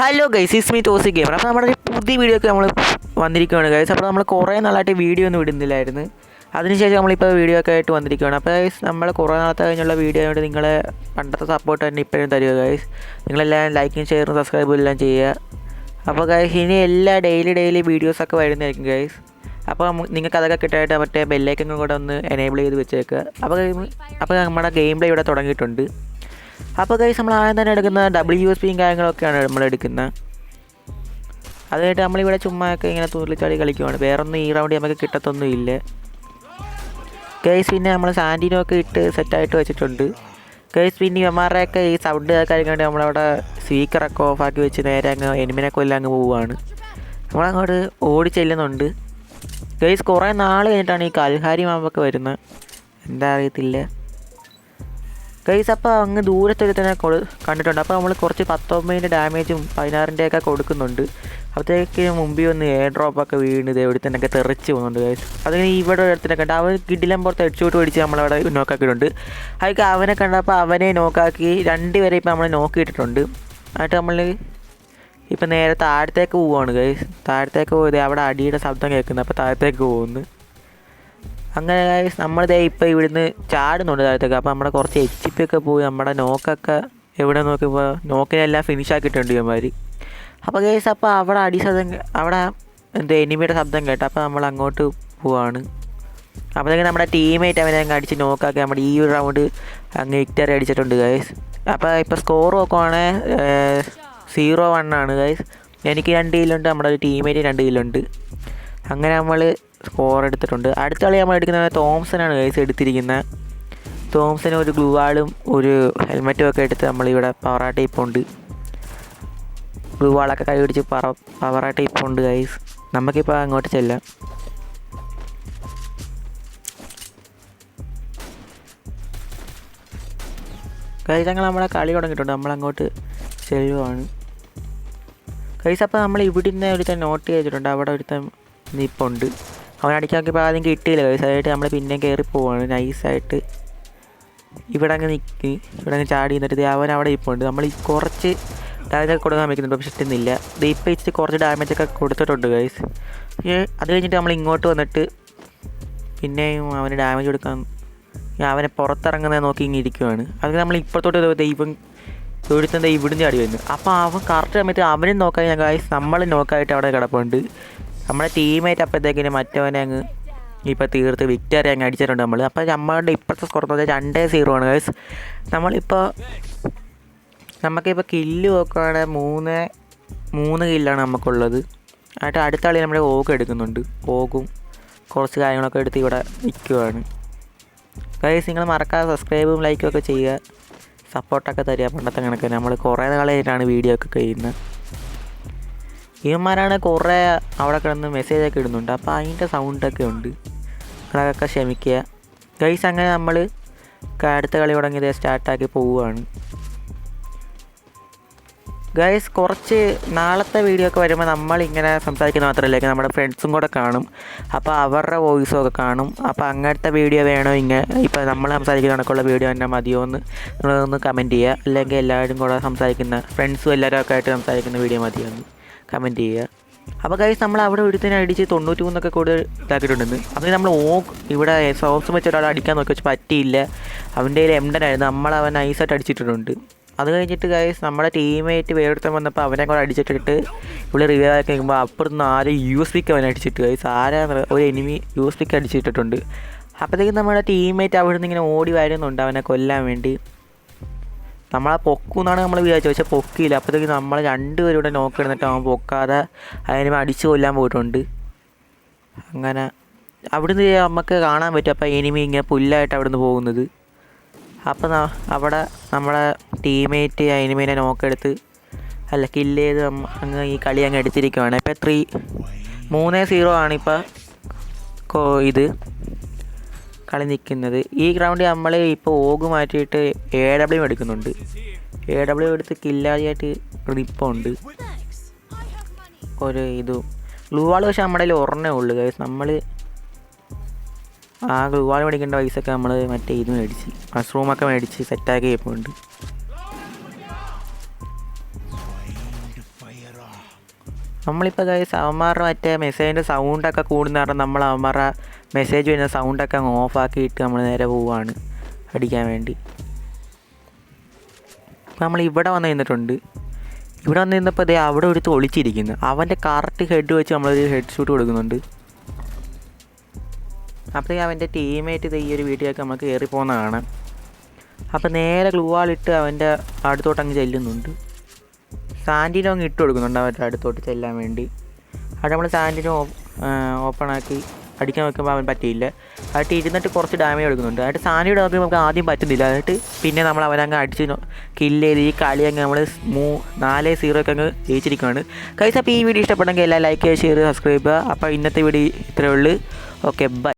Hello guys, is me ടോസി gamer. അപ്പോൾ നമ്മുടെ ഒരു പുതിയ വീഡിയോ ഒക്കെ നമ്മൾ വന്നിരിക്കുകയാണ് ഗൈസ്. അപ്പോൾ നമ്മൾ കുറേ നാളായിട്ട് വീഡിയോ ഒന്നും ഇടുന്നില്ലായിരുന്നു. അതിനുശേഷം നമ്മളിപ്പോൾ വീഡിയോ ഒക്കെ ആയിട്ട് വന്നിരിക്കുകയാണ്. അപ്പോൾ ഗൈസ്, നമ്മൾ കുറേ നാളത്തെ കഴിഞ്ഞുള്ള വീഡിയോ ആയതുകൊണ്ട് നിങ്ങളെ പണ്ടത്തെ സപ്പോർട്ട് തന്നെ ഇപ്പോഴും തരിക ഗൈസ്. നിങ്ങളെല്ലാം ലൈക്കും ഷെയറും സബ്സ്ക്രൈബും എല്ലാം ചെയ്യുക. അപ്പോൾ ഗൈസ്, ഇനി എല്ലാ ഡെയിലി വീഡിയോസൊക്കെ വരുന്നതായിരിക്കും ഗൈസ്. അപ്പോൾ നിങ്ങൾക്ക് അതൊക്കെ കിട്ടാനായിട്ട് മറ്റേ ബെല്ലൈക്കനും കൂടെ ഒന്ന് എനേബിൾ ചെയ്ത് വെച്ചേക്കുക. അപ്പോൾ നമ്മുടെ ഗെയിം പ്ലേ ഇവിടെ തുടങ്ങിയിട്ടുണ്ട്. അപ്പോൾ ഗൈസ്, നമ്മൾ ആദ്യം തന്നെ എടുക്കുന്ന WSPയും കാര്യങ്ങളൊക്കെയാണ് നമ്മൾ എടുക്കുന്നത്. അതായിട്ട് നമ്മളിവിടെ ചുമ്മാ ഒക്കെ ഇങ്ങനെ തുള്ളിച്ചാടി കളിക്കുവാണ്. വേറൊന്നും ഈ റൗണ്ട് നമുക്ക് കിട്ടത്തൊന്നും ഇല്ല ഗൈസ്. പിന്നെ നമ്മൾ സാൻഡിനൊക്കെ ഇട്ട് സെറ്റായിട്ട് വെച്ചിട്ടുണ്ട് ഗൈസ്. പിന്നെ ഇവന്മാരുടെയൊക്കെ ഈ സൗണ്ട് കാര്യങ്ങളുണ്ട്. നമ്മളവിടെ സ്പീക്കറൊക്കെ ഓഫാക്കി വെച്ച് നേരെ അങ്ങ് എനിമിനെ കൊല്ലാൻ അങ്ങ് പോവുകയാണ്. നമ്മളങ്ങോട്ട് ഓടി ചെല്ലുന്നുണ്ട് ഗൈസ്. കുറേ നാൾ കഴിഞ്ഞിട്ടാണ് ഈ കൽഹാരി മാമ്പൊക്കെ വരുന്നത്, എന്താ അറിയത്തില്ല ഗൈസ്. അപ്പോൾ അങ്ങ് ദൂരത്തൊരു തന്നെ കണ്ടിട്ടുണ്ട്. അപ്പോൾ നമ്മൾ കുറച്ച് 19 ഡാമേജും 16 കൊടുക്കുന്നുണ്ട്. അപ്പോഴത്തേക്ക് മുമ്പിൽ ഒന്ന് എയർ ഡ്രോപ്പൊക്കെ വീണ് എവിടെ തന്നെയൊക്കെ തെറിച്ച് പോകുന്നുണ്ട് ഗൈസ്. അതിന് ഇവിടെ അടുത്തിനൊക്കെ ഉണ്ട്. അവൻ കിടിലം പുറത്ത് ഹെഡ്ഷോട്ട് പിടിച്ച് നമ്മളവിടെ നോക്കാക്കിയിട്ടുണ്ട്. അതൊക്കെ അവനെ കണ്ടപ്പോൾ അവനെ നോക്കാക്കി 2 പേരെ ഇപ്പോൾ നമ്മൾ നോക്കിയിട്ടിട്ടുണ്ട്. എന്നിട്ട് നമ്മൾ ഇപ്പം നേരെ താഴത്തേക്ക് പോവുകയാണ് ഗൈസ്. താഴത്തേക്ക് പോയത് അവിടെ അടിയുടെ ശബ്ദം കേൾക്കുന്നത്. അപ്പോൾ താഴത്തേക്ക് പോകുന്നു. അങ്ങനെ ഗൈസ്, നമ്മളിതേ ഇപ്പോൾ ഇവിടുന്ന് ചാടുന്നുണ്ട് താഴത്തേക്ക്. അപ്പോൾ നമ്മുടെ കുറച്ച് HP ഒക്കെ പോയി നമ്മുടെ നോക്കൊക്കെ എവിടെ നോക്കിയപ്പോൾ നോക്കിനെല്ലാം ഫിനിഷ് ആക്കിയിട്ടുണ്ട് ഇവന്മാർ. അപ്പോൾ ഗൈസ്, അപ്പോൾ അവിടെ അവിടെ എന്താ എനിമിയുടെ ശബ്ദം കേട്ടോ. അപ്പോൾ നമ്മൾ അങ്ങോട്ട് പോവാണ്. അപ്പോഴത്തേക്ക് നമ്മുടെ ടീമേറ്റ് അവനെ അങ്ങ് അടിച്ച് നോക്കാക്കി നമ്മുടെ ഈ ഒരു റൗണ്ട് അങ്ങ് വിക്ടറി അടിച്ചിട്ടുണ്ട് ഗൈസ്. അപ്പോൾ ഇപ്പോൾ സ്കോർ നോക്കുവാണെങ്കിൽ 0-1 ഗൈസ്. എനിക്ക് 2 കില്ലുണ്ട്, നമ്മുടെ ഒരു ടീമേറ്റ് 2 കില്ലുണ്ട്. അങ്ങനെ നമ്മൾ സ്കോർ എടുത്തിട്ടുണ്ട്. അടുത്ത കളി നമ്മൾ എടുക്കുന്നത് തോംസനാണ് ഗൈസ് എടുത്തിരിക്കുന്നത്. തോംസന് ഒരു ഗ്ലൂ വാളും ഒരു ഹെൽമെറ്റും ഒക്കെ എടുത്ത് നമ്മളിവിടെ പവറായിട്ട് ഇപ്പോൾ ഉണ്ട്. ഗ്ലൂ വാളൊക്കെ കൈ പിടിച്ച് പവറായിട്ട് ഇപ്പോൾ ഉണ്ട് ഗൈസ്. നമുക്കിപ്പോൾ അങ്ങോട്ട് ചെല്ലാം. ഗൈസ്, ഞങ്ങൾ നമ്മളെ കളി തുടങ്ങിയിട്ടുണ്ട്. നമ്മളങ്ങോട്ട് ചെല്ലുവാണ് ഗൈസ്. അപ്പോൾ നമ്മൾ ഇവിടുന്ന് ഒരുത്തൻ നോട്ട് ചെയ്തിട്ടുണ്ട്. അവിടെ ഒരുത്തൻ നിപ്പുണ്ട്. അവൻ അടിക്കാക്കിയപ്പോൾ ആദ്യം കിട്ടിയില്ല ഗൈസ്. അതായിട്ട് നമ്മൾ പിന്നെയും കയറി പോവാണ് നൈസായിട്ട്. ഇവിടെ അങ്ങ് ചാടി നിന്നിട്ട് അവൻ അവിടെ ഇപ്പുണ്ട്. നമ്മൾ കുറച്ച് ഡാമേജൊക്കെ കൊടുക്കാൻ വയ്ക്കുന്നുണ്ട്, പക്ഷെ കിട്ടുന്നില്ല. ഇത് ഇപ്പോൾ ഇച്ചിരി കുറച്ച് ഡാമേജൊക്കെ കൊടുത്തിട്ടുണ്ട് ഗൈസ്. അത് കഴിഞ്ഞിട്ട് നമ്മൾ ഇങ്ങോട്ട് വന്നിട്ട് പിന്നെയും അവന് ഡാമേജ് കൊടുക്കാൻ അവനെ പുറത്തിറങ്ങുന്നത് നോക്കി ഇങ്ങനെ ഇരിക്കുവാണ്. അത് നമ്മൾ ഇപ്പോഴത്തോട്ട് ദൈവം തൊഴുത്തുന്ന ഇവിടുന്ന് ചാടി വരുന്നു. അപ്പോൾ അവൻ കറക്റ്റ് സമയത്ത് അവനും നോക്കാൻ ഞാൻ ഗൈസ് നമ്മൾ നോക്കായിട്ട് അവിടെ കിടപ്പുണ്ട്. നമ്മുടെ ടീമേറ്റ് അപ്പോഴത്തേക്കിന് മറ്റവനെ അങ്ങ് ഇപ്പോൾ തീർത്ത് വിക്ടറി അങ്ങ് അടിച്ചിട്ടുണ്ട് നമ്മൾ. അപ്പോൾ നമ്മളുടെ ഇപ്പോഴത്തെ സ്കോർ എന്ന് വെച്ചാൽ 2-0 ഗൈസ്. നമുക്കിപ്പോൾ കില്ല് നോക്കുകയാണെങ്കിൽ 3 കില്ലാണ് നമുക്കുള്ളത്. ആയിട്ട് അടുത്ത കളി നമ്മുടെ ഓഗ് എടുക്കുന്നുണ്ട്. ഓഗും കുറച്ച് കാര്യങ്ങളൊക്കെ എടുത്ത് ഇവിടെ നിൽക്കുവാണ് ഗൈസ്. നിങ്ങൾ മറക്കാതെ സബ്സ്ക്രൈബും ലൈക്കും ഒക്കെ ചെയ്യുക, സപ്പോർട്ടൊക്കെ തരിക. പണ്ടത്തെ കണക്ക് നമ്മൾ കുറേ നാളായിട്ടാണ് വീഡിയോ ഒക്കെ ചെയ്യുന്നത്. ഇവന്മാരാണ് കുറേ അവിടെ കിടന്ന് മെസ്സേജൊക്കെ ഇടുന്നുണ്ട്. അപ്പോൾ അതിൻ്റെ സൗണ്ടൊക്കെ ഉണ്ട്, അതൊക്കെ ക്ഷമിക്കുക ഗൈസ്. അങ്ങനെ നമ്മൾ അടുത്ത കളി തുടങ്ങിയത് സ്റ്റാർട്ടാക്കി പോവുകയാണ് ഗൈസ്. കുറച്ച് നാളത്തെ വീഡിയോ ഒക്കെ വരുമ്പോൾ നമ്മളിങ്ങനെ സംസാരിക്കുന്ന മാത്രമല്ല, നമ്മുടെ ഫ്രണ്ട്സും കൂടെ കാണും. അപ്പോൾ അവരുടെ വോയിസും ഒക്കെ കാണും. അപ്പോൾ അങ്ങനത്തെ വീഡിയോ വേണോ ഇപ്പോൾ നമ്മൾ സംസാരിക്കുന്ന കണക്കുള്ള വീഡിയോ തന്നെ മതിയോ എന്ന് നിങ്ങളൊന്ന് കമൻറ്റ് ചെയ്യുക. അല്ലെങ്കിൽ എല്ലാവരും കൂടെ സംസാരിക്കുന്ന ഫ്രണ്ട്സും എല്ലാവരും ഒക്കെ ആയിട്ട് സംസാരിക്കുന്ന വീഡിയോ മതിയോ എന്ന് കമൻറ്റ് ചെയ്യുക. അപ്പോൾ ഗൈസ്, നമ്മൾ അവിടെ ഒരുത്തിനെ അടിച്ച് 93 കൂടുതൽ ഇതാക്കിയിട്ടുണ്ടെന്ന്. അതിന് നമ്മൾ ഇവിടെ സോക്സ് വെച്ച് ഒരാൾ അടിക്കാൻ നോക്കി വെച്ച് പറ്റിയില്ല. അവൻ്റെ കയ്യിൽ M10 ആയിരുന്നു. നമ്മളവൻ നൈസായിട്ട് അടിച്ചിട്ടുണ്ട്. അത് കഴിഞ്ഞിട്ട് ഗൈസ്, നമ്മുടെ ടീമേറ്റ് വേറൊരുത്തൻ വന്നപ്പോൾ അവനെ കൂടെ അടിച്ചിട്ടിട്ട് ഇവിടെ റിവൈവ് ആക്കി കഴിയുമ്പോൾ അപ്പുറത്തുനിന്ന് ആരും USB അവനെ അടിച്ചിട്ട് ഗൈസ്. ഒരു എനിമി USB അടിച്ചിട്ടിട്ടുണ്ട്. അപ്പോഴത്തേക്കും നമ്മുടെ ടീമേറ്റ് അവിടെ നിന്ന് ഇങ്ങനെ ഓടി വരുന്നുണ്ട് അവനെ കൊല്ലാൻ വേണ്ടി. നമ്മളെ പൊക്കുമെന്നാണ് നമ്മൾ വിചാരിച്ചത്, പക്ഷേ പൊക്കിയില്ല. അപ്പോഴത്തേക്കും നമ്മൾ 2 പേരും ഇവിടെ നോക്കിയിരുന്നിട്ട് അവൻ പൊക്കാതെ അതിനെ അടിച്ച് കൊല്ലാൻ പോയിട്ടുണ്ട്. അങ്ങനെ അവിടുന്ന് നമുക്ക് കാണാൻ പറ്റും. അപ്പോൾ എനിമി ഇങ്ങനെ പുല്ലായിട്ട് അവിടുന്ന് പോകുന്നത്. അപ്പോൾ അവിടെ നമ്മളെ ടീമേറ്റ് എനിമീനെ നോക്കെടുത്ത് കില്ല് ചെയ്ത് അങ്ങ് ഈ കളി അങ്ങ് എടുത്തിരിക്കുകയാണ്. ഇപ്പോൾ 3-0 ആണ് ഇപ്പോൾ ഇത് കളി നിൽക്കുന്നത്. ഈ ഗ്രൗണ്ടിൽ നമ്മൾ ഇപ്പോൾ ഓഗ് മാറ്റിയിട്ട് AW എടുക്കുന്നുണ്ട്. AW എടുത്ത് കില്ലാതിയായിട്ട് നിപ്പുണ്ട് ഒരു ഇതും ഗ്ലൂ വാൾ. പക്ഷേ നമ്മുടെ കയ്യിൽ ഒരെണ്ണേ ഉള്ളൂ ഗൈസ്. നമ്മൾ ആ ഗ്ലൂ വാൾ മേടിക്കേണ്ട പൈസയൊക്കെ നമ്മൾ മറ്റേ ഇത് മേടിച്ച് മഷ്റൂമൊക്കെ മേടിച്ച് സെറ്റാക്കി ചെയ്യുന്നുണ്ട്. നമ്മളിപ്പോൾ ഗൈസ് അവന്മാരുടെ മറ്റേ മെസ്സേജിൻ്റെ സൗണ്ടൊക്കെ കൂടുന്ന കാരണം നമ്മൾ അവന്മാരുടെ മെസ്സേജ് വരുന്ന സൗണ്ടൊക്കെ അങ്ങ് ഓഫാക്കിയിട്ട് നമ്മൾ നേരെ പോവുകയാണ് അടിക്കാൻ വേണ്ടി. അപ്പോൾ നമ്മൾ ഇവിടെ വന്ന് നിന്നിട്ടുണ്ട്. ഇവിടെ വന്ന് നിന്നപ്പോൾ അതേ അവിടെ ഒരു ഒളിച്ചിരിക്കുന്നു. അവൻ്റെ കറക്റ്റ് ഹെഡ് വെച്ച് നമ്മളൊരു ഹെഡ് ഷൂട്ട് കൊടുക്കുന്നുണ്ട്. അപ്പോൾ അവൻ്റെ ടീമേറ്റ് ഈ ഒരു വീട്ടിലേക്ക് നമുക്ക് കയറി പോകുന്ന കാണാം. അപ്പോൾ നേരെ ഗ്ലൂവാളിട്ട് അവൻ്റെ അടുത്തോട്ട് അങ്ങ് ചെല്ലുന്നുണ്ട്. സാൻഡിനോ അങ്ങ് ഇട്ട് കൊടുക്കുന്നുണ്ട് അവൻ്റെ അടുത്തോട്ട് ചെല്ലാൻ വേണ്ടി. അവിടെ നമ്മൾ സാൻഡിനോ ഓപ്പണാക്കി അടിക്കാൻ വെക്കുമ്പോൾ അവൻ പറ്റിയില്ല. അതായിട്ട് ഇരുന്നിട്ട് കുറച്ച് ഡാമേജ് എടുക്കുന്നുണ്ട്. അതായിട്ട് സാൻഡിയുടെ നമുക്ക് ആദ്യം പറ്റുന്നില്ല. അതായിട്ട് പിന്നെ നമ്മൾ അവനങ്ങ് അടിച്ച് കില്ല് ചെയ്ത് ഈ കളി അങ്ങ് നമ്മൾ 4-0 അങ്ങ് ജയിച്ചിരിക്കുകയാണ് ഗൈസ്. അപ്പോൾ ഈ വീഡിയോ ഇഷ്ടപ്പെട്ടെങ്കിൽ എല്ലാം ലൈക്ക് ചെയ്യുക, ഷെയർ ചെയ്യുക, സബ്സ്ക്രൈബ് ചെയ്യുക. അപ്പോൾ ഇന്നത്തെ വീഡിയോ ഇത്രയേ ഉള്ളൂ. Okay, by.